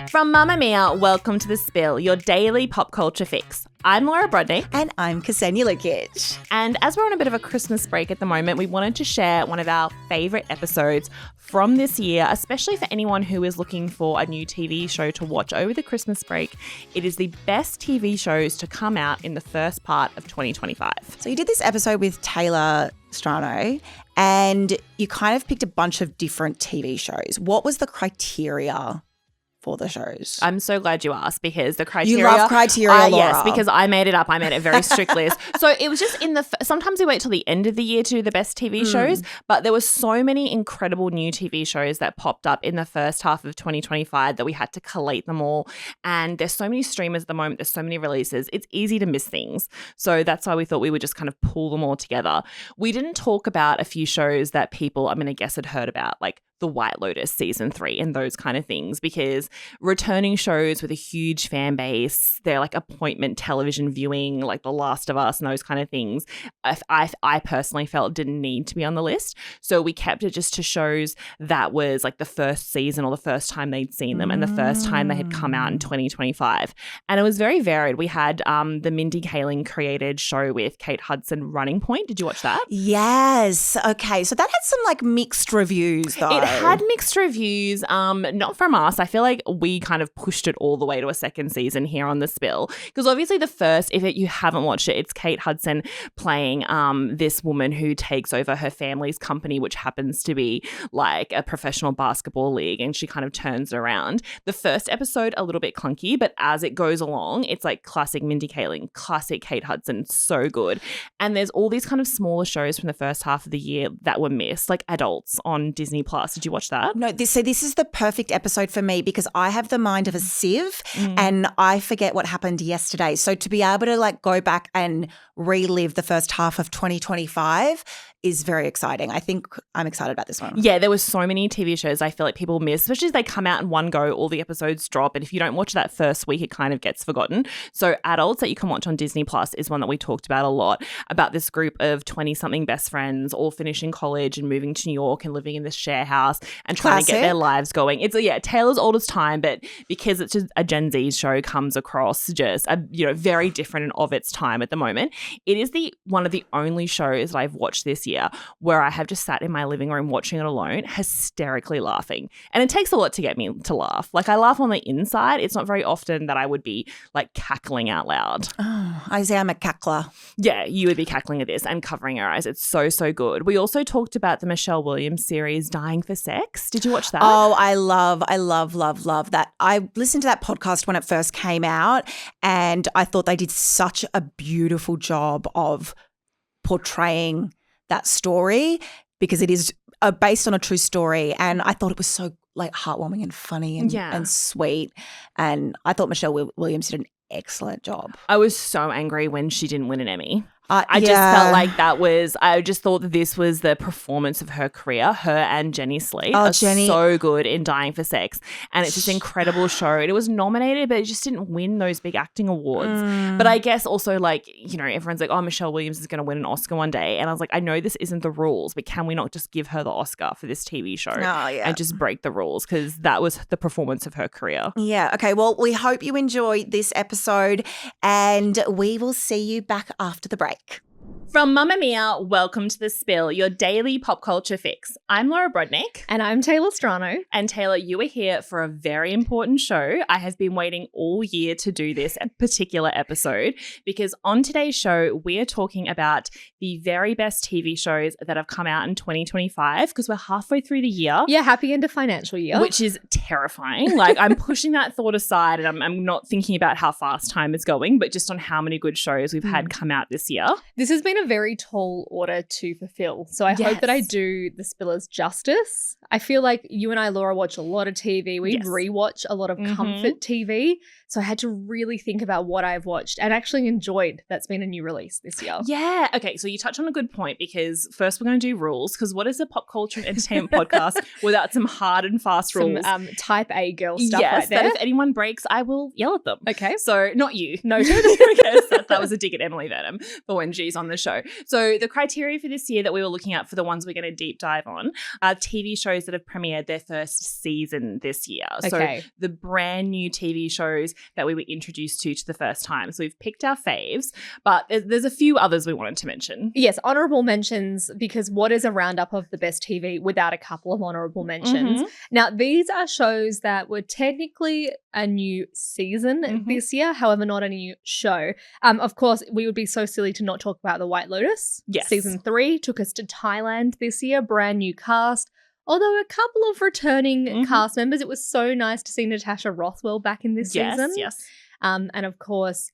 From Mamma Mia, welcome to The Spill, your daily pop culture fix. I'm Laura Brodnick. And I'm Ksenia Lukic. And as we're on a bit of a Christmas break at the moment, we wanted to share one of our favourite episodes from this year, especially for anyone who is looking for a new TV show to watch over the Christmas break. It is the best TV shows to come out in the first part of 2025. So you did this episode with Taylor Strano and you kind of picked a bunch of different TV shows. What was the criteria for the shows? I'm so glad you asked because the criteria. You love criteria, Laura. Yes, because I made it up. I made it a very strict list. So it was just sometimes we wait till the end of the year to do the best TV shows, but there were so many incredible new TV shows that popped up in the first half of 2025 that we had to collate them all. And there's so many streamers at the moment. There's so many releases. It's easy to miss things. So that's why we thought we would just kind of pull them all together. We didn't talk about a few shows that people, I'm going to guess, had heard about, like The White Lotus season 3 and those kind of things, because returning shows with a huge fan base, they're like appointment television viewing, like The Last of Us and those kind of things, I personally felt didn't need to be on the list. So we kept it just to shows that was like the first season or the first time they'd seen them and the first time they had come out in 2025. And it was very varied. We had the Mindy Kaling created show with Kate Hudson, Running Point. Did you watch that? Yes. Okay. So that had some like mixed reviews though. It had mixed reviews, not from us. I feel like we kind of pushed it all the way to a second season here on The Spill, because obviously the first, if you haven't watched it, it's Kate Hudson playing this woman who takes over her family's company, which happens to be like a professional basketball league, and she kind of turns around. The first episode, a little bit clunky, but as it goes along, it's like classic Mindy Kaling, classic Kate Hudson, so good. And there's all these kind of smaller shows from the first half of the year that were missed, like Adults on Disney Plus. Did you watch that? No, this is the perfect episode for me because I have the mind of a sieve and I forget what happened yesterday. So to be able to like go back and relive the first half of 2025 is very exciting. I think I'm excited about this one. Yeah, there were so many TV shows I feel like people miss, especially as they come out in one go, all the episodes drop, and if you don't watch that first week, it kind of gets forgotten. So Adults that you can watch on Disney Plus is one that we talked about a lot, about this group of 20-something best friends all finishing college and moving to New York and living in this share house and trying to get their lives going. It's Taylor's Oldest Time, but because it's just a Gen Z show, comes across just very different and of its time at the moment. It is one of the only shows that I've watched this year where I have just sat in my living room watching it alone, hysterically laughing. And it takes a lot to get me to laugh. Like, I laugh on the inside. It's not very often that I would be like cackling out loud. Oh, I say I'm a cackler. Yeah, you would be cackling at this and covering your eyes. It's so, so good. We also talked about the Michelle Williams series, Dying for Sex. Did you watch that? Oh, I love that. I listened to that podcast when it first came out and I thought they did such a beautiful job of portraying that story because it is based on a true story, and I thought it was so like heartwarming and funny and sweet, and I thought Michelle Williams did an excellent job. I was so angry when she didn't win an Emmy. I just felt like I just thought that this was the performance of her career. Her and Jenny Slate are so good in Dying for Sex. And it's just an incredible show. And it was nominated, but it just didn't win those big acting awards. But I guess also everyone's like, oh, Michelle Williams is going to win an Oscar one day. And I was like, I know this isn't the rules, but can we not just give her the Oscar for this TV show and just break the rules? Because that was the performance of her career. Yeah. Okay. Well, we hope you enjoyed this episode and we will see you back after the break. From Mamma Mia, welcome to The Spill, your daily pop culture fix. I'm Laura Brodnick. And I'm Taylor Strano. And Taylor, you are here for a very important show. I have been waiting all year to do this particular episode because on today's show, we are talking about the very best TV shows that have come out in 2025 because we're halfway through the year. Yeah, happy end of financial year. Which is terrifying. Like, I'm pushing that thought aside and I'm not thinking about how fast time is going, but just on how many good shows we've had come out this year. This has been a very tall order to fulfill. So I hope that I do the Spillers justice. I feel like you and I, Laura, watch a lot of TV. We rewatch a lot of comfort TV. So I had to really think about what I've watched and actually enjoyed that's been a new release this year. Yeah. Okay. So you touched on a good point because first we're going to do rules because what is a pop culture and entertainment podcast without some hard and fast rules? Some type A girl stuff right there. That if anyone breaks, I will yell at them. Okay. So not you. Noted. That was a dig at Emily Venom for when she's on the show. So the criteria for this year that we were looking at for the ones we're going to deep dive on are TV shows shows that have premiered their first season this year. Okay. So the brand new TV shows that we were introduced to the first time. So we've picked our faves, but there's a few others we wanted to mention. Yes, honourable mentions, because what is a roundup of the best TV without a couple of honourable mentions? Mm-hmm. Now, these are shows that were technically a new season this year, however, not a new show. Of course, we would be so silly to not talk about The White Lotus. Yes. Season 3 took us to Thailand this year, brand new cast. Although a couple of returning cast members, it was so nice to see Natasha Rothwell back in this season. Yes. And of course,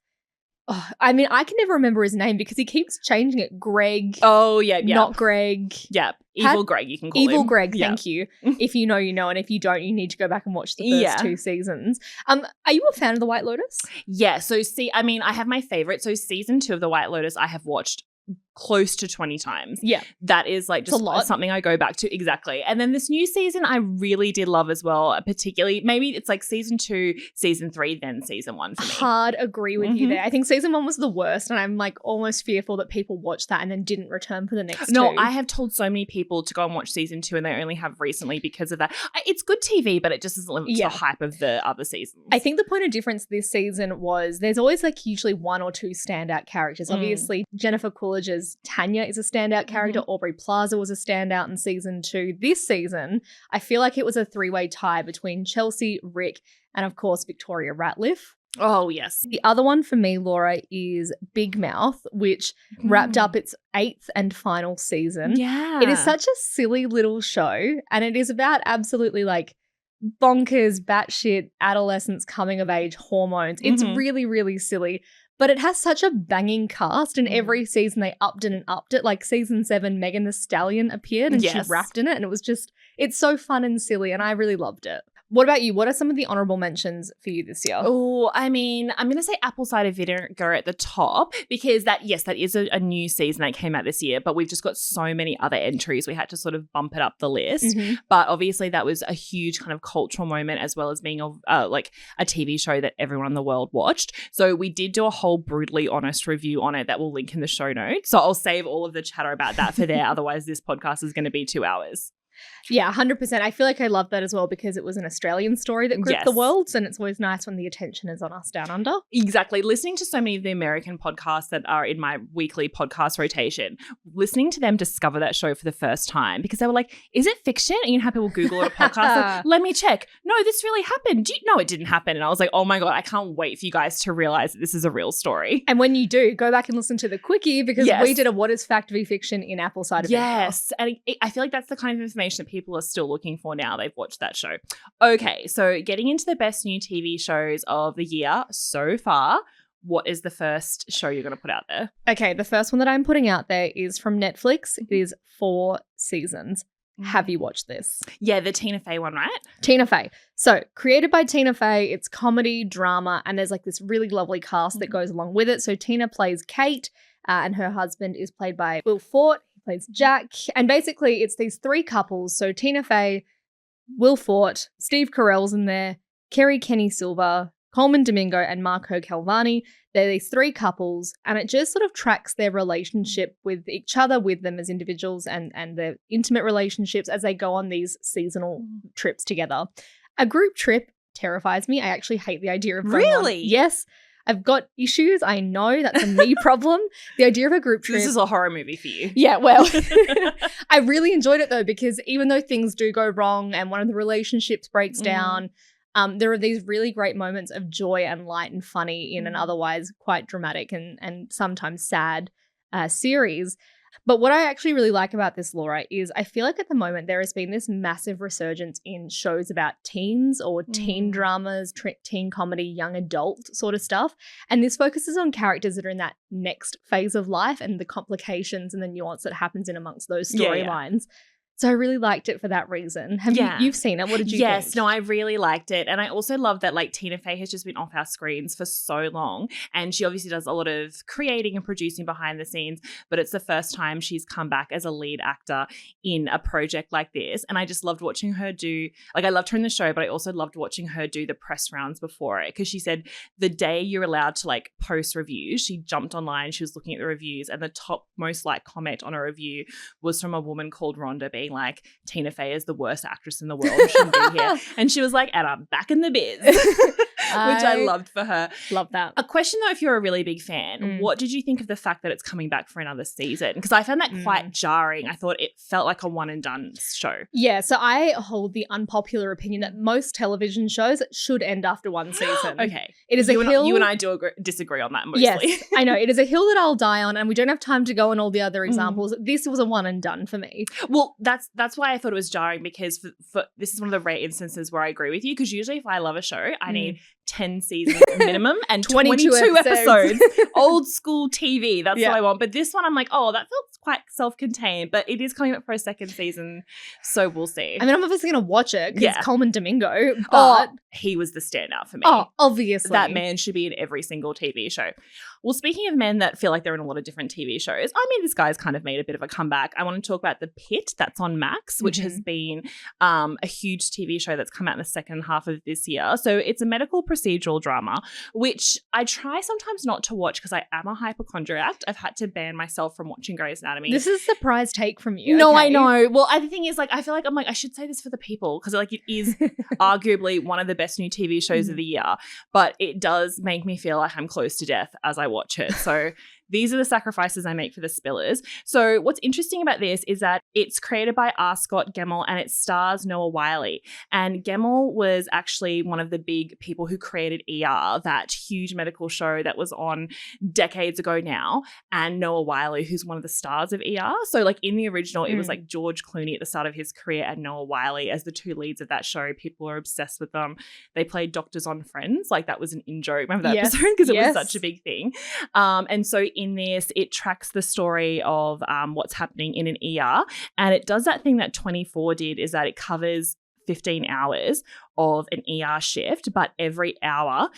I mean, I can never remember his name because he keeps changing it. Greg. Oh, yeah. Not Greg. Yeah. Evil Greg, you can call him. Evil Greg, thank you. If you know, you know. And if you don't, you need to go back and watch the first 2 seasons. Are you a fan of The White Lotus? Yeah. So I have my favorite. So season 2 of The White Lotus, I have watched close to 20 times. Yeah. That is like just something I go back to. Exactly. And then this new season I really did love as well, particularly maybe it's like season 2, season 3, then season 1 for me. Hard agree with you there. I think season 1 was the worst, and I'm like almost fearful that people watched that and then didn't return for the next 2. I have told so many people to go and watch season 2 and they only have recently because of that. It's good TV, but it just doesn't live up to the hype of the other seasons. I think the point of difference this season was there's always like usually 1 or 2 standout characters. Obviously, Jennifer Coolidge's Tanya is a standout character. Aubrey Plaza was a standout in season 2. This season, I feel like it was a 3-way tie between Chelsea, Rick, and of course, Victoria Ratliff. Oh, yes. The other one for me, Laura, is Big Mouth, which wrapped up its 8th and final season. Yeah. It is such a silly little show, and it is about absolutely like bonkers, batshit, adolescence, coming of age, hormones. It's really, really silly. But it has such a banging cast, and every season they upped it and upped it. Like season 7, Megan Thee Stallion appeared and she rapped in it, and it's so fun and silly, and I really loved it. What about you? What are some of the honourable mentions for you this year? Oh, I mean, I'm going to say Apple Cider Vinegar at the top because that is a new season that came out this year, but we've just got so many other entries. We had to sort of bump it up the list. But obviously that was a huge kind of cultural moment as well as being like a TV show that everyone in the world watched. So we did do a whole brutally honest review on it that we'll link in the show notes. So I'll save all of the chatter about that for there. Otherwise, this podcast is going to be 2 hours. Yeah, 100%. I feel like I love that as well because it was an Australian story that gripped the world, and it's always nice when the attention is on us down under. Exactly. Listening to so many of the American podcasts that are in my weekly podcast rotation, listening to them discover that show for the first time because they were like, is it fiction? And you know how people Google it a podcast? Like, let me check. No, this really happened. No, it didn't happen. And I was like, oh my God, I can't wait for you guys to realize that this is a real story. And when you do, go back and listen to the quickie because we did a What is Fact v Fiction in Apple Cider Vinegar. Yes. And I feel like that's the kind of information that people are still looking for now they've watched that show. Okay, so getting into the best new TV shows of the year so far, what is the first show you're going to put out there? Okay, the first one that I'm putting out there is from Netflix. It is 4 seasons. Have you watched this? Yeah, the Tina Fey one, right? Tina Fey. So, created by Tina Fey, it's comedy, drama, and there's like this really lovely cast that goes along with it. So, Tina plays Kate, and her husband is played by Will Forte. Plays Jack, and basically it's these 3 couples. So Tina Fey, Will Forte, Steve Carell's in there, Kerry Kenny Silver, Coleman Domingo, and Marco Calvani. They're these 3 couples, and it just sort of tracks their relationship with each other, with them as individuals, and their intimate relationships as they go on these seasonal trips together. A group trip terrifies me. I actually hate the idea of going on. Yes. I've got issues. I know that's a me problem. The idea of a group trip. This is a horror movie for you. Yeah, well, I really enjoyed it though because even though things do go wrong and one of the relationships breaks down, there are these really great moments of joy and light and funny in an otherwise quite dramatic and sometimes sad series. But what I actually really like about this, Laura, is I feel like at the moment there has been this massive resurgence in shows about teens or teen dramas, teen comedy, young adult sort of stuff. And this focuses on characters that are in that next phase of life and the complications and the nuance that happens in amongst those storylines. So I really liked it for that reason. You've seen it. What did you think? Yes, no, I really liked it. And I also love that like Tina Fey has just been off our screens for so long. And she obviously does a lot of creating and producing behind the scenes, but it's the first time she's come back as a lead actor in a project like this. And I just loved watching her I loved her in the show, but I also loved watching her do the press rounds before it. Because she said the day you're allowed to like post reviews, she jumped online, she was looking at the reviews, and the top most liked comment on a review was from a woman called Rhonda B. being like, Tina Fey is the worst actress in the world. She shouldn't be here. And she was like, and I'm back in the biz, which I loved for her. Love that. A question though, if you're a really big fan, what did you think of the fact that it's coming back for another season? Because I found that quite jarring. I thought it felt like a one and done show. Yeah, so I hold the unpopular opinion that most television shows should end after one season. Okay. It is a hill. You and I do disagree on that mostly. Yes, I know. It is a hill that I'll die on, and we don't have time to go on all the other examples. This was a one and done for me. Well, that's why I thought it was jarring, because for this is one of the rare instances where I agree with you, because usually if I love a show, I need 10 seasons minimum and 22 episodes. Old school TV. That's what I want. But this one, I'm like, oh, that felt quite self-contained, but it is coming up for a second season, so we'll see. I mean, I'm obviously going to watch it because it's Coleman Domingo, but he was the standout for me. Oh, obviously. That man should be in every single TV show. Well, speaking of men that feel like they're in a lot of different TV shows, I mean, this guy's kind of made a bit of a comeback. I want to talk about The Pitt that's on Max, which has been a huge TV show that's come out in the second half of this year. So it's a medical procedural drama, which I try sometimes not to watch because I am a hypochondriac. I've had to ban myself from watching Grey's Anatomy. This is a surprise take from you. No, okay? I know. Well, the thing is, like, I feel like I should say this for the people, because like it is arguably one of the best new TV shows of the year, but it does make me feel like I'm close to death as I watch it. So these are the sacrifices I make for the Spillers. So what's interesting about this is that it's created by R. Scott Gemmell and it stars Noah Wiley. And Gemmell was actually one of the big people who created ER, that huge medical show that was on decades ago now, and Noah Wiley, who's one of the stars of ER. So like in the original, it was like George Clooney at the start of his career and Noah Wiley as the two leads of that show. People are obsessed with them. They played doctors on Friends. Like that was an in-joke. Remember that episode? Because it was such a big thing. And so in this, it tracks the story of what's happening in an ER, and it does that thing that 24 did, is that it covers 15 hours of an ER shift, but every hour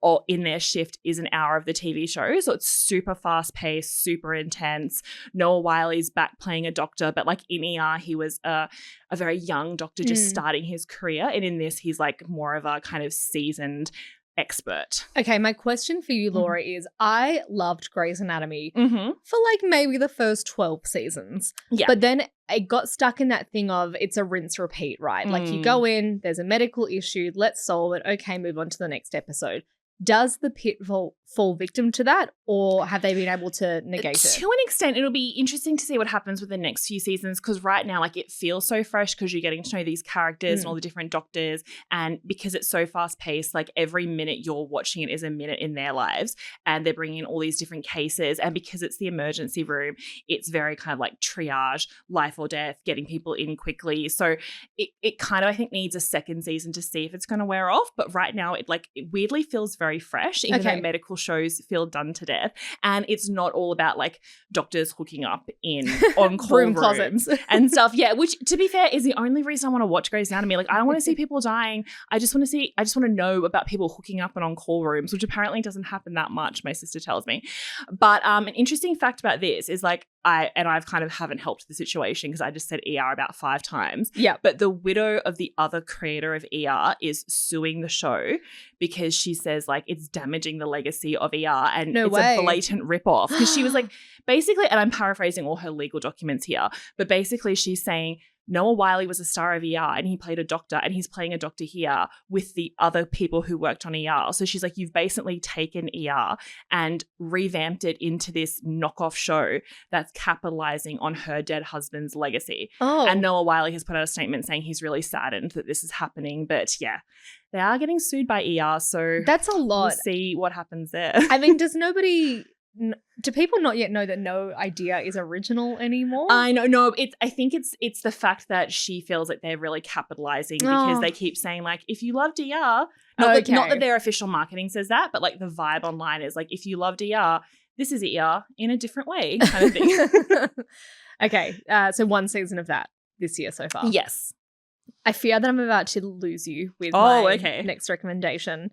or in their shift is an hour of the TV show. So it's super fast paced, super intense. Noah Wiley's back playing a doctor, but like in ER, he was a very young doctor just starting his career. And in this, he's like more of a kind of seasoned expert. Okay, my question for you, Laura, is I loved Grey's Anatomy for like maybe the first 12 seasons. Yeah. But then it got stuck in that thing of it's a rinse repeat, right? Like you go in, there's a medical issue, let's solve it. Okay, move on to the next episode. Does the Pitt fall victim to that, or have they been able to negate it? To an extent, it'll be interesting to see what happens with the next few seasons, because right now, like, it feels so fresh because you're getting to know these characters and all the different doctors, and because it's so fast-paced, like, every minute you're watching it is a minute in their lives, and they're bringing in all these different cases, and because it's the emergency room, it's very kind of like triage, life or death, getting people in quickly. So it kind of, I think, needs a second season to see if it's going to wear off, but right now, it weirdly feels very fresh, even though medical shows feel done to death. And it's not all about like doctors hooking up in on-call room closets and stuff. Yeah, which to be fair is the only reason I want to watch Grey's Anatomy. Like I don't want to see people dying. I just want to know about people hooking up in on-call rooms, which apparently doesn't happen that much, my sister tells me. But an interesting fact about this is like I've kind of haven't helped the situation because I just said ER about 5 times. Yeah. But the widow of the other creator of ER is suing the show because she says like it's damaging the legacy of ER and it's a blatant ripoff. Because she was like basically, and I'm paraphrasing all her legal documents here, but basically she's saying Noah Wiley was a star of ER and he played a doctor and he's playing a doctor here with the other people who worked on ER. So she's like, you've basically taken ER and revamped it into this knockoff show that's capitalizing on her dead husband's legacy. Oh. And Noah Wiley has put out a statement saying he's really saddened that this is happening. But yeah, they are getting sued by ER. So that's a lot. We'll see what happens there. I mean, do people not yet know that No Idea is original anymore? I know. No, I think it's the fact that she feels like they're really capitalizing because they keep saying like, if you loved ER, not that their official marketing says that, but like the vibe online is like, if you loved ER, this is ER in a different way kind of thing. Okay. So one season of that this year so far. Yes. I fear that I'm about to lose you with my okay. next recommendation.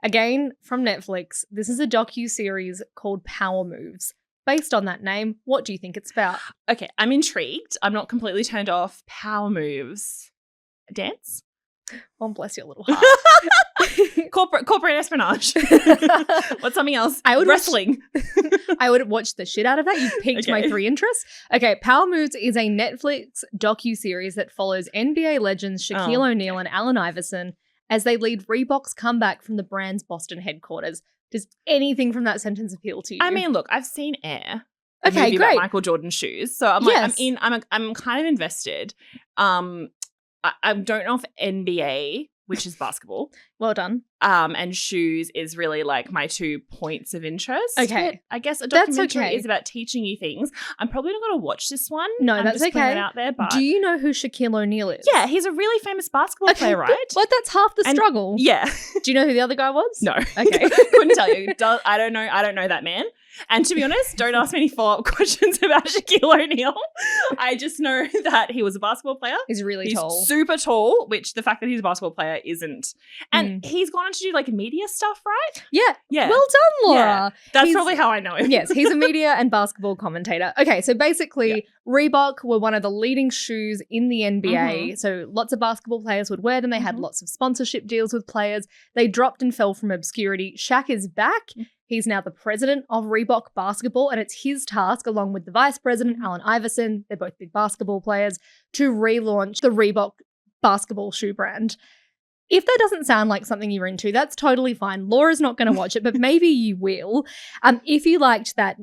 Again, from Netflix, this is a docu-series called Power Moves. Based on that name, what do you think it's about? Okay, I'm intrigued. I'm not completely turned off. Power Moves. Dance? Oh, bless your little heart. Corporate patronage. What's something else? Wrestling. I would watch the shit out of that. You piqued my 3 interests. Okay, Power Moves is a Netflix docuseries that follows NBA legends Shaquille O'Neal and Allen Iverson as they lead Reebok's comeback from the brand's Boston headquarters. Does anything from that sentence appeal to you? I mean, look, I've seen Air. Okay, great. About Michael Jordan shoes. So I'm like, I'm kind of invested. I don't know if NBA, which is basketball. Well done. And shoes is really like my 2 points of interest. Okay. I guess a documentary is about teaching you things. I'm probably not going to watch this one. No, I'm that's just okay. It out there, but do you know who Shaquille O'Neal is? Yeah, he's a really famous basketball player, right? Well, that's half the struggle. Yeah. Do you know who the other guy was? No. Okay. Couldn't tell you. I don't know that man. And to be honest, don't ask me any follow-up questions about Shaquille O'Neal. I just know that he was a basketball player. He's really tall. Super tall, which the fact that he's a basketball player isn't. And he's gone on to do like media stuff, right? Yeah. Yeah. Well done, Laura. Yeah. That's probably how I know him. Yes, he's a media and basketball commentator. Okay, so basically Reebok were one of the leading shoes in the NBA. So lots of basketball players would wear them. They had lots of sponsorship deals with players. They dropped and fell from obscurity. Shaq is back. He's now the president of Reebok Basketball, and it's his task, along with the vice president, Allen Iverson, they're both big basketball players, to relaunch the Reebok basketball shoe brand. If that doesn't sound like something you're into, that's totally fine. Laura's not going to watch it, but maybe you will. If you liked that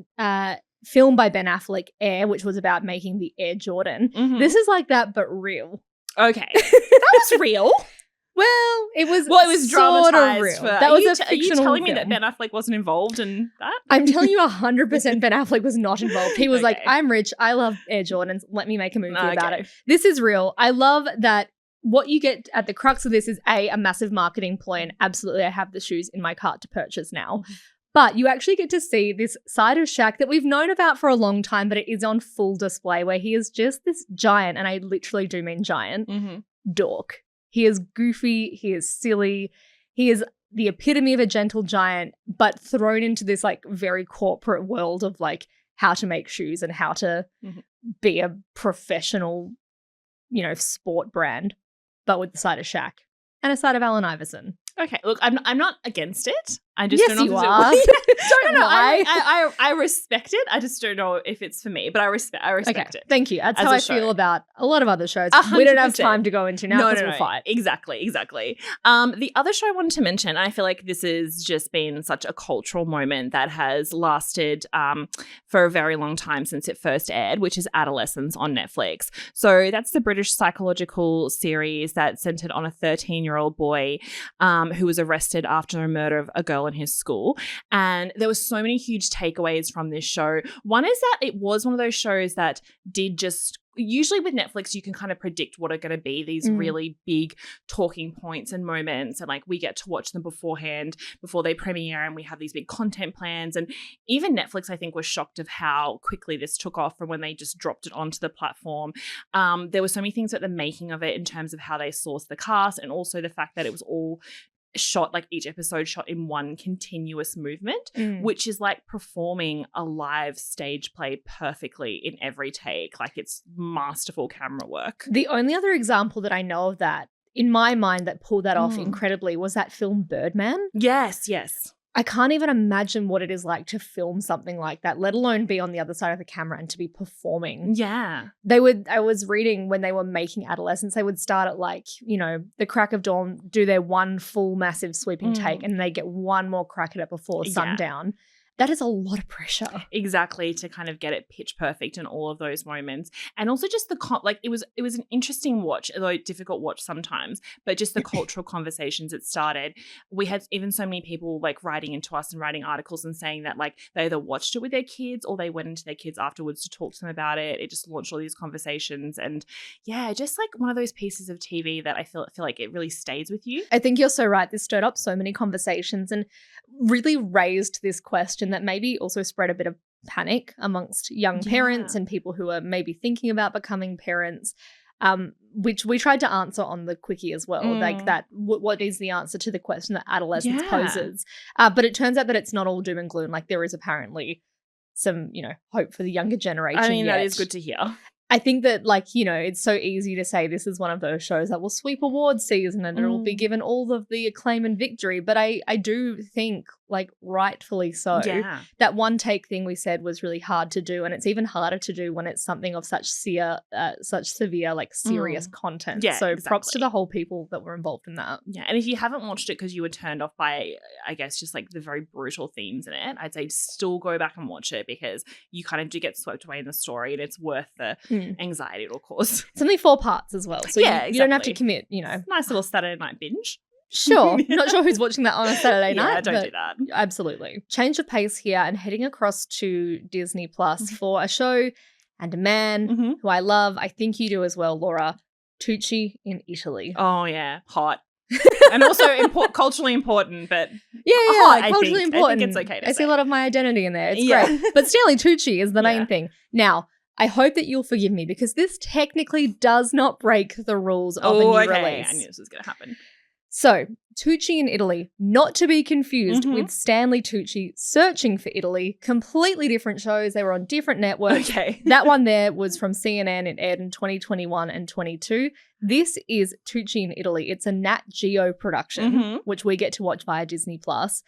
film by Ben Affleck, Air, which was about making the Air Jordan, this is like that, but real. Okay. That was real. Well, it was dramatized. Real. That was a fictional Are you telling me film. that Ben Affleck wasn't involved in that? I'm telling you 100% Ben Affleck was not involved. He was like, I'm rich. I love Air Jordans. Let me make a movie about it. This is real. I love that what you get at the crux of this is a massive marketing ploy, and absolutely I have the shoes in my cart to purchase now. But you actually get to see this side of Shaq that we've known about for a long time, but it is on full display where he is just this giant, and I literally do mean giant, dork. He is goofy. He is silly. He is the epitome of a gentle giant, but thrown into this like very corporate world of like how to make shoes and how to be a professional, sport brand, but with the side of Shaq and a side of Allen Iverson. Okay, look, I'm not against it. I just don't know you if are. don't know. Why? I respect it. I just don't know if it's for me, but I respect it. Thank you. That's how I feel about a lot of other shows. 100%. We don't have time to go into now because we'll fight. Exactly. The other show I wanted to mention, and I feel like this has just been such a cultural moment that has lasted for a very long time since it first aired, which is Adolescence on Netflix. So that's the British psychological series that centered on a 13-year-old boy who was arrested after the murder of a girl in his school. And there were so many huge takeaways from this show. One is that it was one of those shows that did just, usually with Netflix, you can kind of predict what are going to be these really big talking points and moments. And like we get to watch them beforehand, before they premiere, and we have these big content plans. And even Netflix, I think, was shocked of how quickly this took off from when they just dropped it onto the platform. There were so many things about the making of it in terms of how they sourced the cast, and also the fact that it was all shot, like each episode shot in one continuous movement, which is like performing a live stage play perfectly in every take. Like it's masterful camera work. The only other example that I know of that, in my mind, that pulled that off incredibly was that film Birdman. Yes. I can't even imagine what it is like to film something like that, let alone be on the other side of the camera and to be performing. Yeah. I was reading when they were making Adolescence, they would start at like, the crack of dawn, do their one full massive sweeping take, and they get one more crack at it before sundown. That is a lot of pressure. Exactly, to kind of get it pitch perfect in all of those moments. And also just it was an interesting watch, although difficult watch sometimes, but just the cultural conversations it started. We had even so many people like writing into us and writing articles and saying that like they either watched it with their kids or they went into their kids afterwards to talk to them about it. It just launched all these conversations. And yeah, just like one of those pieces of TV that I feel like it really stays with you. I think you're so right. This stirred up so many conversations and really raised this question that maybe also spread a bit of panic amongst young parents and people who are maybe thinking about becoming parents, which we tried to answer on the quickie as well, like that what is the answer to the question that adolescence poses. But it turns out that it's not all doom and gloom. Like there is apparently some, hope for the younger generation. I mean, that is good to hear. I think that, like, you know, it's so easy to say this is one of those shows that will sweep awards season and it'll be given all of the acclaim and victory. But I do think, like, rightfully so, that one take thing we said was really hard to do. And it's even harder to do when it's something of such severe, like, serious content. Yeah, so props to the whole people that were involved in that. Yeah. And if you haven't watched it because you were turned off by, I guess, just like the very brutal themes in it, I'd say still go back and watch it because you kind of do get swept away in the story and it's worth the anxiety it'll cause. It's only 4 parts as well. So you don't have to commit, you know. Nice little Saturday night binge. Sure. Not sure who's watching that on a Saturday night. Yeah, don't do that. Absolutely. Change of pace here and heading across to Disney Plus for a show and a man who I love. I think you do as well, Laura. Tucci in Italy. Oh, yeah. Hot. And also culturally important, but culturally important. I think it's okay to say. I see a lot of my identity in there. It's great. But Stanley Tucci is the main thing. Now, I hope that you'll forgive me because this technically does not break the rules of a new release. I knew this was going to happen. So, Tucci in Italy, not to be confused with Stanley Tucci Searching for Italy, completely different shows. They were on different networks. Okay. That one there was from CNN. It aired in 2021 and 22. This is Tucci in Italy. It's a Nat Geo production, which we get to watch via Disney Plus.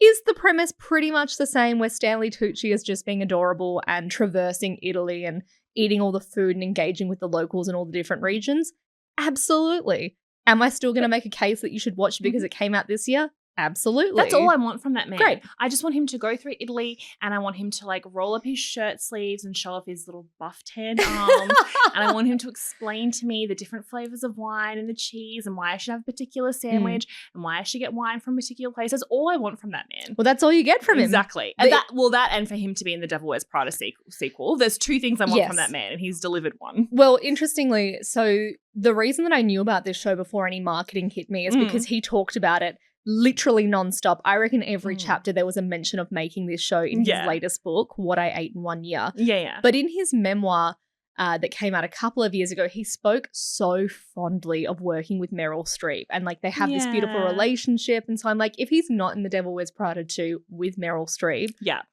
Is the premise pretty much the same where Stanley Tucci is just being adorable and traversing Italy and eating all the food and engaging with the locals in all the different regions? Absolutely. Am I still going to make a case that you should watch it because it came out this year? Absolutely. That's all I want from that man. Great. I just want him to go through Italy and I want him to like roll up his shirt sleeves and show off his little buff tan arms. And I want him to explain to me the different flavors of wine and the cheese and why I should have a particular sandwich and why I should get wine from a particular place. That's all I want from that man. Well, that's all you get from him. Exactly. And that and for him to be in the Devil Wears Prada sequel. There's 2 things I want from that man and he's delivered one. Well, interestingly, so the reason that I knew about this show before any marketing hit me is because he talked about it literally nonstop. I reckon every chapter there was a mention of making this show in his latest book, What I Ate in One Year. Yeah. But in his memoir that came out a couple of years ago, he spoke so fondly of working with Meryl Streep and like they have this beautiful relationship. And so I'm like, if he's not in The Devil Wears Prada 2 with Meryl Streep,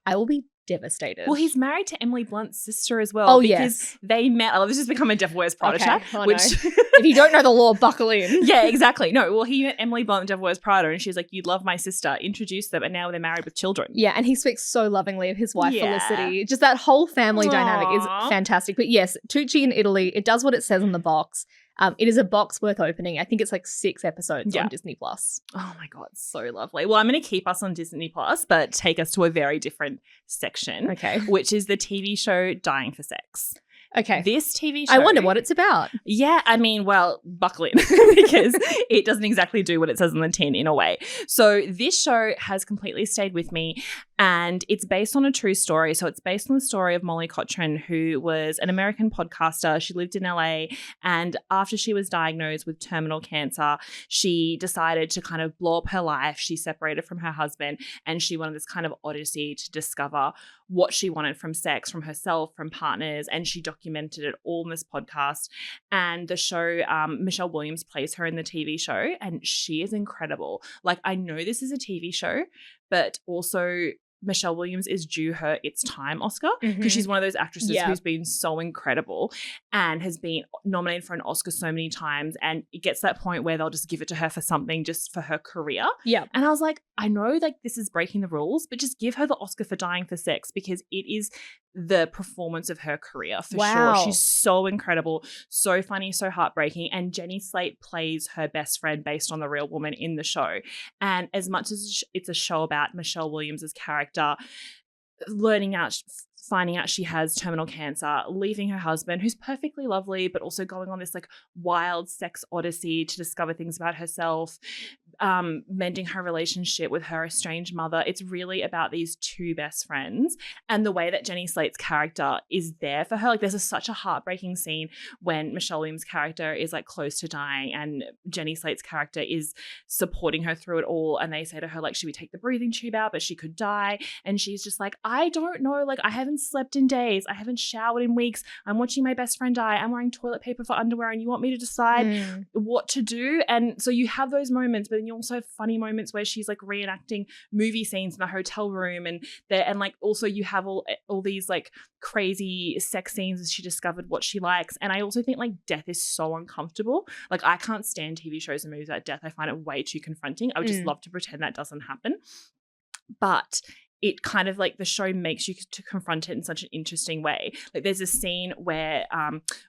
I will be devastated. Well, he's married to Emily Blunt's sister as well. Because they met. Oh, this has become a Devil Wears Prada chat. Which, if you don't know the law, buckle in. Yeah, exactly. No, well, he met Emily Blunt in Devil Wears Prada, and she's like, "You'd love my sister." Introduced them, and now they're married with children. Yeah, and he speaks so lovingly of his wife Felicity. Just that whole family dynamic is fantastic. But yes, Tucci in Italy. It does what it says on the box. It is a box worth opening. I think it's like 6 episodes on Disney Plus. Oh my God, so lovely. Well, I'm going to keep us on Disney Plus, but take us to a very different section. Okay. Which is the TV show Dying for Sex. Okay. This TV show. I wonder what it's about. Yeah, I mean, well, buckle in because it doesn't exactly do what it says on the tin in a way. So this show has completely stayed with me and it's based on a true story. So it's based on the story of Molly Cochran, who was an American podcaster. She lived in LA and after she was diagnosed with terminal cancer, she decided to kind of blow up her life. She separated from her husband and she went on this kind of odyssey to discover what she wanted from sex, from herself, from partners, and she documented it all in this podcast. And the show, Michelle Williams plays her in the TV show, and she is incredible. Like, I know this is a TV show, but also Michelle Williams is due her It's Time Oscar because she's one of those actresses who's been so incredible and has been nominated for an Oscar so many times, and it gets to that point where they'll just give it to her for something just for her career. Yeah. And I was like, I know like this is breaking the rules, but just give her the Oscar for Dying for Sex because it is the performance of her career for sure. She's so incredible, so funny, so heartbreaking. And Jenny Slate plays her best friend based on the real woman in the show. And as much as it's a show about Michelle Williams' character, finding out she has terminal cancer, leaving her husband, who's perfectly lovely, but also going on this like wild sex odyssey to discover things about herself, mending her relationship with her estranged mother. It's really about these 2 best friends and the way that Jenny Slate's character is there for her. Like there's such a heartbreaking scene when Michelle Williams' character is like close to dying and Jenny Slate's character is supporting her through it all. And they say to her, like, should we take the breathing tube out? But she could die. And she's just like, I don't know. Like, I haven't haven't slept in days. I haven't showered in weeks. I'm watching my best friend die. I'm wearing toilet paper for underwear and you want me to decide what to do? And so you have those moments, but then you also have funny moments where she's like reenacting movie scenes in the hotel room and like also you have all these like crazy sex scenes as she discovered what she likes. And I also think like death is so uncomfortable. Like I can't stand TV shows and movies about death. I find it way too confronting. I would just love to pretend that doesn't happen. But it kind of like the show makes you to confront it in such an interesting way. Like there's a scene where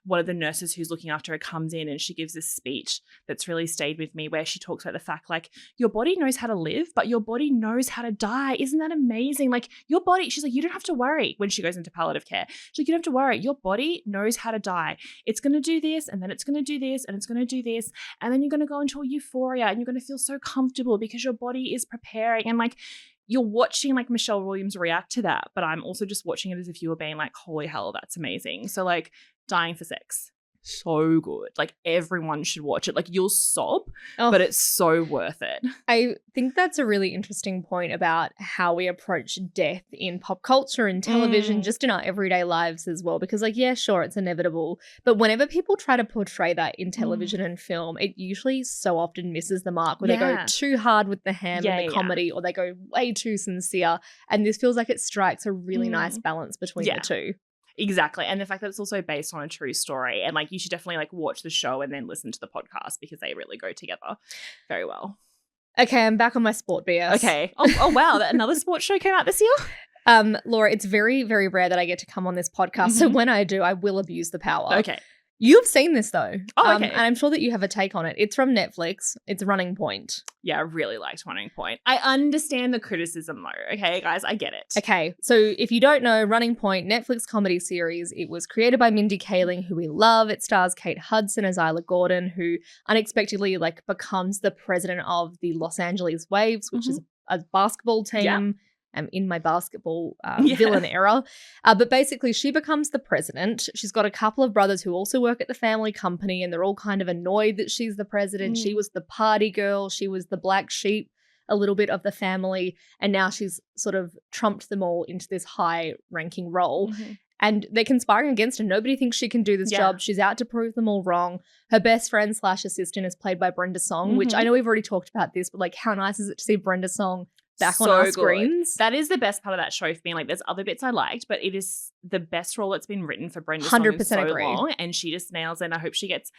one of the nurses who's looking after her comes in and she gives this speech that's really stayed with me where she talks about the fact like your body knows how to live, but your body knows how to die. Isn't that amazing? Like your body, she's like, you don't have to worry when she goes into palliative care. She's like, you don't have to worry. Your body knows how to die. It's going to do this and then it's going to do this and it's going to do this. And then you're going to go into a euphoria and you're going to feel so comfortable because your body is preparing. And like, you're watching like Michelle Williams react to that, but I'm also just watching it as if you were being like, holy hell, that's amazing. So like Dying for Sex, so good. Like everyone should watch it. Like you'll sob, but it's so worth it. I think that's a really interesting point about how we approach death in pop culture and television, just in our everyday lives as well. Because like, yeah, sure, it's inevitable. But whenever people try to portray that in television and film, it usually so often misses the mark where they go too hard with the ham and the comedy or they go way too sincere. And this feels like it strikes a really nice balance between the two. Exactly. And the fact that it's also based on a true story. And like you should definitely like watch the show and then listen to the podcast because they really go together very well. Okay, I'm back on my sport BS. Okay. Oh wow. Another sports show came out this year? Laura, it's very, very rare that I get to come on this podcast. So when I do, I will abuse the power. Okay. You've seen this though. Oh, okay. And I'm sure that you have a take on it. It's from Netflix. It's Running Point. Yeah, I really liked Running Point. I understand the criticism though. Okay, guys, I get it. Okay, so if you don't know, Running Point, Netflix comedy series. It was created by Mindy Kaling, who we love. It stars Kate Hudson as Isla Gordon, who unexpectedly like becomes the president of the Los Angeles Waves, which is a basketball team. Yeah. I'm in my basketball villain era. But basically, she becomes the president. She's got a couple of brothers who also work at the family company, and they're all kind of annoyed that she's the president. She was the party girl. She was the black sheep a little bit of the family. And now she's sort of trumped them all into this high-ranking role. And they're conspiring against her. Nobody thinks she can do this job. She's out to prove them all wrong. Her best friend / assistant is played by Brenda Song, which I know we've already talked about this, but like how nice is it to see Brenda Song back on our screens? That is the best part of that show for me. Like there's other bits I liked, but it is the best role that's been written for Brenda Song in so long, and she just nails it. And I hope she gets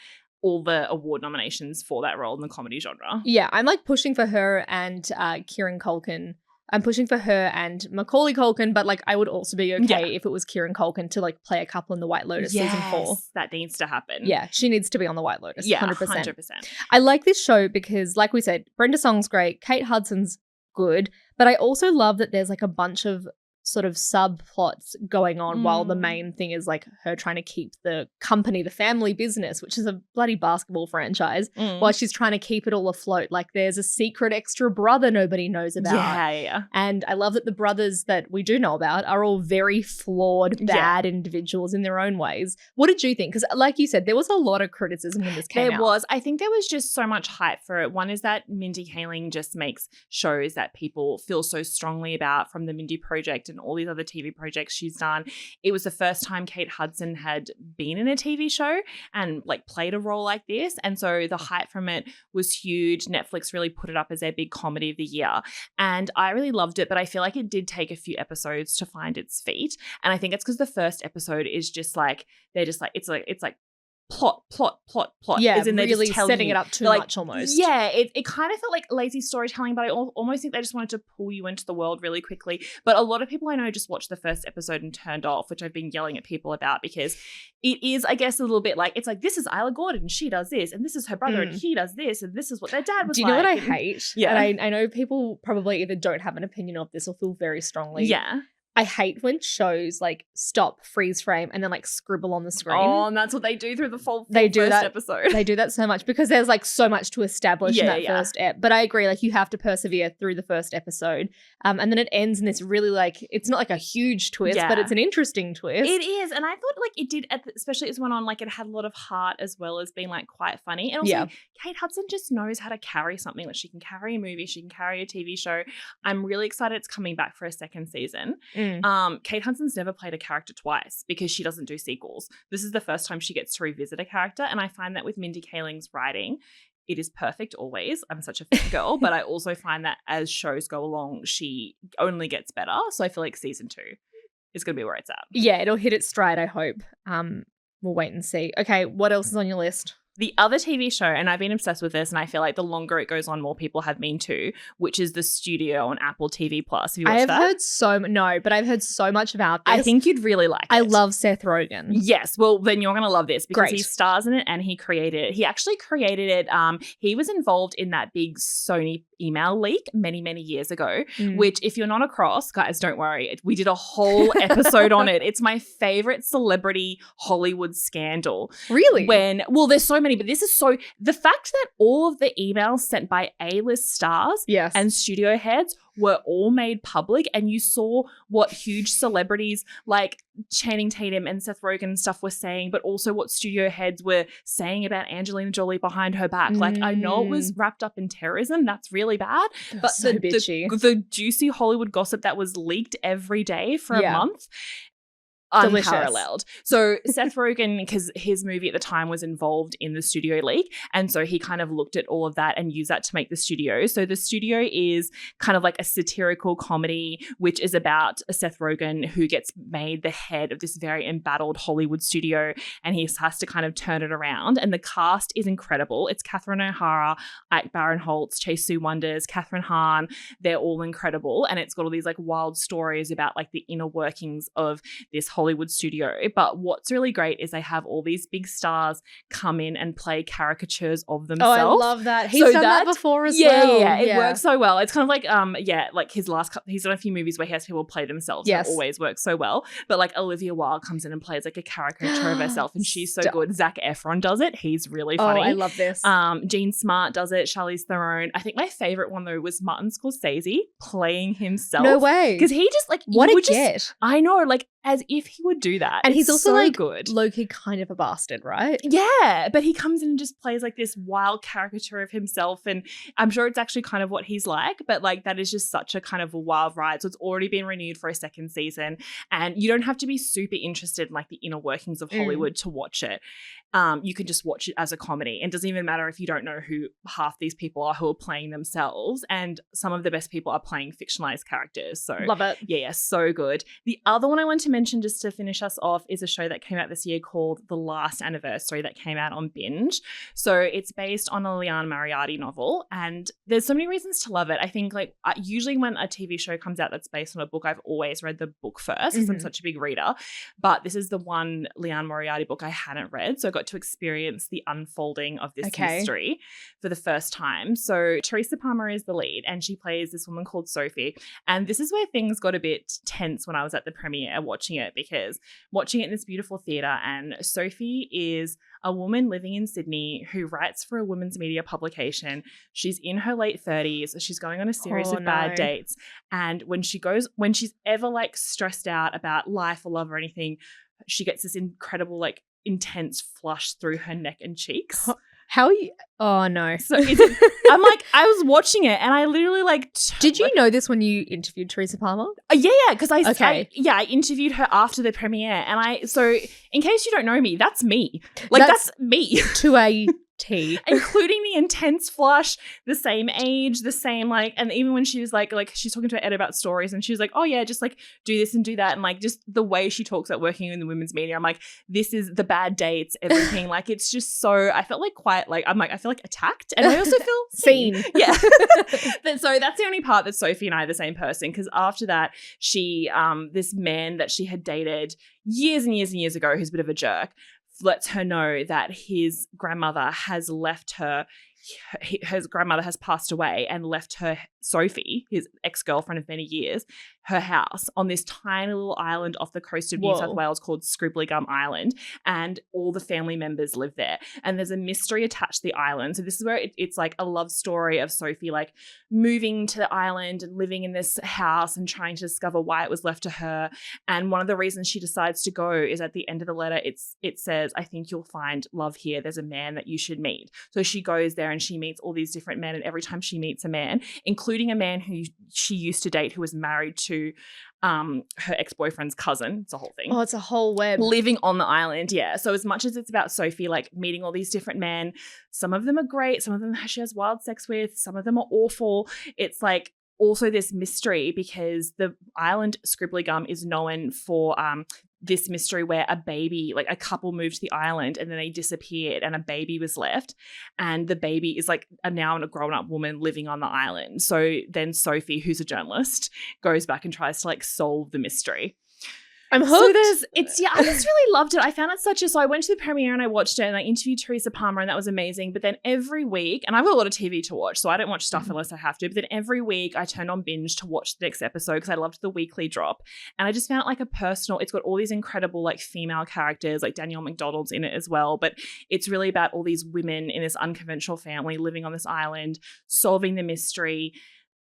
all the award nominations for that role in the comedy genre. Yeah, I'm like pushing for her and Kieran Culkin. I'm pushing for her and Macaulay Culkin, but like I would also be okay if it was Kieran Culkin to like play a couple in The White Lotus season 4. That needs to happen. Yeah, she needs to be on The White Lotus. Yeah, 100%. 100%. I like this show because, like we said, Brenda Song's great, Kate Hudson's good, but I also love that there's like a bunch of sort of subplots going on while the main thing is like her trying to keep the company, the family business, which is a bloody basketball franchise, while she's trying to keep it all afloat. Like there's a secret extra brother nobody knows about. Yeah. And I love that the brothers that we do know about are all very flawed, bad individuals in their own ways. What did you think? Because like you said, there was a lot of criticism when this came out. There was. I think there was just so much hype for it. One is that Mindy Kaling just makes shows that people feel so strongly about, from the Mindy Project and all these other TV projects she's done. It was the first time Kate Hudson had been in a TV show and like played a role like this. And so the hype from it was huge. Netflix really put it up as their big comedy of the year. And I really loved it, but I feel like it did take a few episodes to find its feet. And I think it's because the first episode is just like, they're just like, it's like plot. Yeah, as in they're really just telling setting you, it up too like, much almost. Yeah, it kind of felt like lazy storytelling, but I almost think they just wanted to pull you into the world really quickly. But a lot of people I know just watched the first episode and turned off, which I've been yelling at people about, because it is, I guess, a little bit like, it's like, this is Isla Gordon and she does this, and this is her brother and he does this, and this is what their dad was like. Do you know what I hate? Yeah. And I know people probably either don't have an opinion of this or feel very strongly. Yeah. I hate when shows like stop, freeze frame, and then like scribble on the screen. Oh, and that's what they do through the full they do first that, episode. They do that so much because there's like so much to establish in that first ep. But I agree, like you have to persevere through the first episode. And then it ends in this really like, it's not like a huge twist, but it's an interesting twist. It is. And I thought like it did, especially as it went on, like it had a lot of heart as well as being like quite funny. And also Kate Hudson just knows how to carry something. Like she can carry a movie, she can carry a TV show. I'm really excited it's coming back for a second season. Kate Hudson's never played a character twice because she doesn't do sequels. This is the first time she gets to revisit a character, and I find that with Mindy Kaling's writing, it is perfect always. I'm such a fan girl, but I also find that as shows go along, she only gets better. So I feel like season 2 is going to be where it's at. Yeah, it'll hit its stride, I hope. We'll wait and see. Okay, what else is on your list? The other TV show, and I've been obsessed with this, and I feel like the longer it goes on, more people have been too, which is The Studio on Apple TV+. Have you watched that? But I've heard so much about this. I think you'd really like it. I love Seth Rogen. Yes, well, then you're going to love this because Great. he stars in it and he actually created it. He was involved in that big Sony email leak many, many years ago, which if you're not across, guys, don't worry. We did a whole episode on it. It's my favorite celebrity Hollywood scandal. Really? There's so many, but this is the fact that all of the emails sent by A-list stars and studio heads were all made public, and you saw what huge celebrities like Channing Tatum and Seth Rogen and stuff were saying, but also what studio heads were saying about Angelina Jolie behind her back. Like, I know it was wrapped up in terrorism. That's really bad. But so bitchy. The juicy Hollywood gossip that was leaked every day for a month. Delicious. Unparalleled. So Seth Rogen, because his movie at the time was involved in the studio leak, and so he kind of looked at all of that and used that to make The Studio. So The Studio is kind of like a satirical comedy, which is about Seth Rogen who gets made the head of this very embattled Hollywood studio, and he has to kind of turn it around. And the cast is incredible. It's Catherine O'Hara, Ike Barinholtz, Chase Sue Wonders, Catherine Hahn. They're all incredible, and it's got all these like wild stories about like the inner workings of this Hollywood studio. But what's really great is they have all these big stars come in and play caricatures of themselves. Oh, I love that. He's done that before as well. Yeah, it works so well. It's kind of like, like his he's done a few movies where he has people play themselves. Yes. It always works so well. But like Olivia Wilde comes in and plays like a caricature of herself, and she's so good. Zac Efron does it. He's really funny. Oh, I love this. Jean Smart does it. Charlize Theron. I think my favorite one though was Martin Scorsese playing himself. No way. Because he just like, what a get. I know, like as if he would do that. And he's also so like good. low-key kind of a bastard, right? Yeah, but he comes in and just plays like this wild caricature of himself, and I'm sure it's actually kind of what he's like, but like that is just such a kind of a wild ride. So it's already been renewed for a second season, and you don't have to be super interested in like the inner workings of Hollywood to watch it. You can just watch it as a comedy, and it doesn't even matter if you don't know who half these people are who are playing themselves, and some of the best people are playing fictionalized characters. So love it. Yeah, so good. The other one I want to mention just to finish us off is a show that came out this year called The Last Anniversary that came out on Binge. So it's based on a Liane Moriarty novel, and there's so many reasons to love it. I think like usually when a TV show comes out that's based on a book, I've always read the book first because I'm such a big reader, but this is the one Liane Moriarty book I hadn't read, so I got to experience the unfolding of this mystery for the first time. So Teresa Palmer is the lead, and she plays this woman called Sophie, and this is where things got a bit tense when I was at the premiere watching it, because watching it in this beautiful theatre, and Sophie is a woman living in Sydney who writes for a women's media publication. She's in her late 30s. She's going on a series of bad dates. And when she's ever like stressed out about life or love or anything, she gets this incredible like intense flush through her neck and cheeks. How are you? Oh no. So I'm like, I was watching it and I literally like. Did you know this when you interviewed Teresa Palmer? Yeah, because I interviewed her after the premiere, and so in case you don't know me, that's me. Like that's me to a T, including the intense flush, the same age, the same like, and even when she was like she's talking to her ed about stories, and she was like, oh yeah, just like do this and do that, and like just the way she talks about working in the women's media, I'm like, this is the bad dates, everything. Like it's just so, I felt like quite like, I'm like, I feel like attacked, and I also feel seen. Yeah. So that's the only part that Sophie and I are the same person, because after that she this man that she had dated years and years and years ago, who's a bit of a jerk, lets her know that his grandmother has left her. His grandmother has passed away and left her, Sophie, his ex-girlfriend of many years, her house on this tiny little island off the coast of New South Wales called Scribbly Gum Island, and all the family members live there. And there's a mystery attached to the island. So this is where it's like a love story of Sophie like moving to the island and living in this house and trying to discover why it was left to her. And one of the reasons she decides to go is at the end of the letter, it says, I think you'll find love here. There's a man that you should meet. So she goes there and she meets all these different men, and every time she meets a man, including including a man who she used to date who was married to her ex-boyfriend's cousin. It's a whole thing. Oh, it's a whole web. Living on the island, yeah. So as much as it's about Sophie, like, meeting all these different men, some of them are great, some of them she has wild sex with, some of them are awful. It's like also this mystery because the island Scribbly Gum is known for this mystery where a baby, like a couple moved to the island and then they disappeared and a baby was left, and the baby is like now a grown-up woman living on the island. So then Sophie, who's a journalist, goes back and tries to like solve the mystery. I'm hooked. So I just really loved it. I found it so I went to the premiere and I watched it and I interviewed Teresa Palmer and that was amazing. But then every week, and I've got a lot of TV to watch, so I don't watch stuff unless I have to. But then every week I turned on Binge to watch the next episode because I loved the weekly drop. And I just found it like a personal, it's got all these incredible like female characters, like Danielle McDonald's in it as well. But it's really about all these women in this unconventional family living on this island, solving the mystery,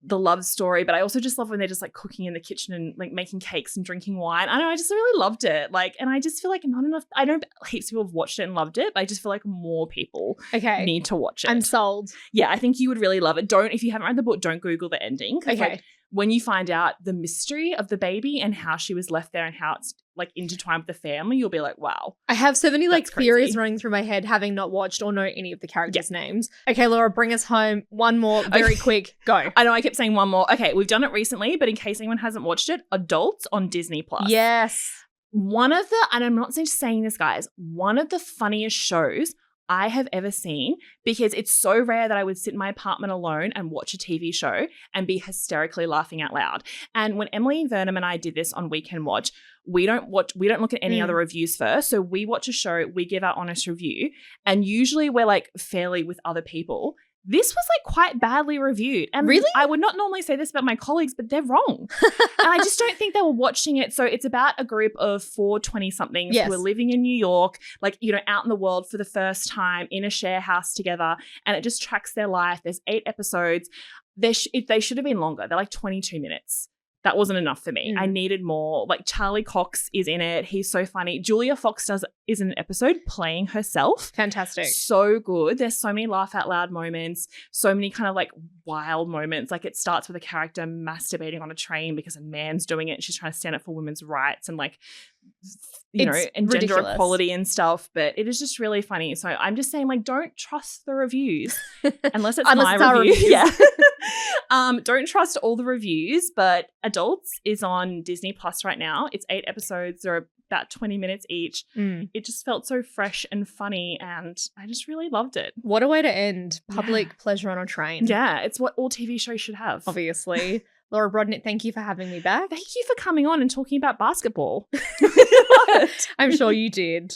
the love story. But I also just love when they're just like cooking in the kitchen and like making cakes and drinking wine. I don't know, I just really loved it. Like, and I just feel like not enough, I know heaps of people have watched it and loved it, but I just feel like more people need to watch it. I'm sold. Yeah, I think you would really love it. If you haven't read the book, don't Google the ending. Okay. Like, when you find out the mystery of the baby and how she was left there and how it's like intertwined with the family, you'll be like, wow. I have so many like crazy. theories running through my head having not watched or know any of the characters' names. Okay, Laura, bring us home. One more, very quick, go. I know I kept saying one more. Okay, we've done it recently, but in case anyone hasn't watched it, Adults on Disney+. Yes. One of the, and I'm not just saying this, guys, one of the funniest shows I have ever seen, because it's so rare that I would sit in my apartment alone and watch a TV show and be hysterically laughing out loud. And when Emily Vernon and I did this on Weekend Watch, we don't look at any other reviews first. So we watch a show, we give our honest review, and usually we're like fairly with other people. This was like quite badly reviewed. And really? I would not normally say this about my colleagues, but they're wrong. And I just don't think they were watching it. So it's about a group of 4 20-somethings who are living in New York, like, you know, out in the world for the first time in a share house together. And it just tracks their life. There's 8 episodes. They should have been longer. They're like 22 minutes. That wasn't enough for me. I needed more. Like, Charlie Cox is in it. He's so funny. Julia Fox is in an episode playing herself. Fantastic. So good. There's so many laugh out loud moments, so many kind of like wild moments. Like, it starts with a character masturbating on a train because a man's doing it. She's trying to stand up for women's rights and like, you know, and ridiculous. Gender equality and stuff. But it is just really funny. So I'm just saying, like, don't trust the reviews unless it's my review. Yeah. Don't trust all the reviews, but Adults is on Disney Plus right now. It's 8 episodes. They're about 20 minutes each. It just felt so fresh and funny, and I just really loved it. What a way to end public pleasure on a train. Yeah, it's what all TV shows should have. Obviously. Laura Brodnick, thank you for having me back. Thank you for coming on and talking about basketball. I'm sure you did.